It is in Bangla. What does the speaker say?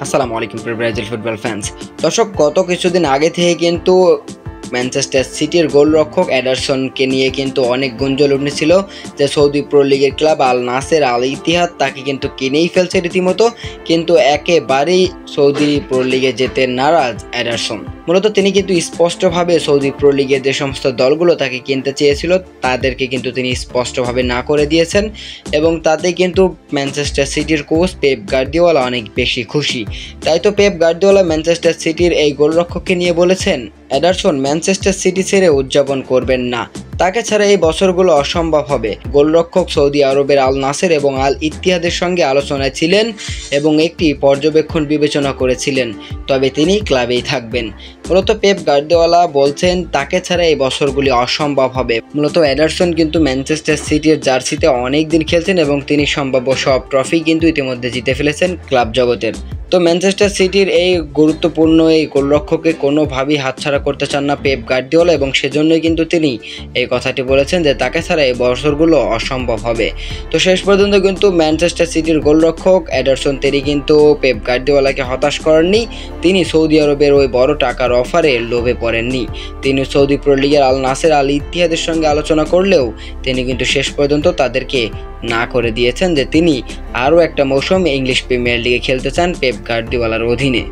আসসালামু আলাইকুম প্রিয় ব্রাজিল ফুটবল ফ্যান্স। দর্শক, গত কিছুদিন আগে থেকে কিন্তু ম্যানচেস্টার সিটির গোলরক্ষক এডারসনকে নিয়ে কিন্তু অনেক গুঞ্জন উঠেছিল যে সৌদি প্রো লিগের ক্লাব আল নাসের আল ইত্তিহাদ তাকে কিন্তু কিনেই ফেলছে রীতিমতো। কিন্তু একেবারেই সৌদি প্রো লিগে যেতে নারাজ এডারসন। মূলত তিনি কিন্তু স্পষ্টভাবে সৌদি প্রো লিগের যে সমস্ত দলগুলো তাকে কিনতে চেয়েছিল তাদেরকে কিন্তু তিনি স্পষ্টভাবে না করে দিয়েছেন, এবং তাতে কিন্তু ম্যানচেস্টার সিটির কোচ পেপ গার্দিওলা অনেক বেশি খুশি। তাই তো পেপ গার্দিওলা ম্যানচেস্টার সিটির এই গোলরক্ষককে নিয়ে বলেছেন, এডারসন ম্যানচেস্টার সিটি ছেড়ে উদযাপন করবেন না, তাকে ছাড়া এই বছরগুলো অসম্ভব হবে। গোলরক্ষক সৌদি আরবের আল নাসের এবং আল ইত্তিহাদের সঙ্গে আলোচনায় ছিলেন এবং একটি পর্যবেক্ষণ বিবেচনা করেছিলেন, তবে তিনি ক্লাবেই থাকবেন। মূলত পেপ গার্দিওলা বলছেন তাকে ছাড়া এই বছরগুলি অসম্ভব হবে। মূলত এডারসন কিন্তু ম্যানচেস্টার সিটির জার্সিতে অনেক দিন খেলছেন এবং তিনি সম্ভাব্য সব ট্রফি কিন্তু ইতিমধ্যে জিতে ফেলেছেন ক্লাব জগতের। তো ম্যানচেস্টার সিটির এই গুরুত্বপূর্ণ এই গোলরক্ষককে কোনোভাবেই হাতছাড়া করতে চান না পেপ গার্দিওলা, এবং সেজন্যই কিন্তু তিনি এই কথাটি বলেছেন যে তাকে ছাড়া এই বছরগুলো অসম্ভব হবে। তো শেষ পর্যন্ত কিন্তু ম্যানচেস্টার সিটির গোলরক্ষক এডারসন তিনি কিন্তু পেপ গার্দিওলাকে হতাশ করেননি। তিনি সৌদি আরবের ওই বড় টাকার অফারে লোভে পড়েননি। তিনি সৌদি প্রো লিগের আল নাসের আল ইত্তিহাদের সঙ্গে আলোচনা করলেও তিনি কিন্তু শেষ পর্যন্ত তাদেরকে না করে দিয়েছেন যে তিনি আরও একটা মৌসুম ইংলিশ প্রিমিয়ার লিগে খেলতে চান পেপ গার্দিওলার অধীনে।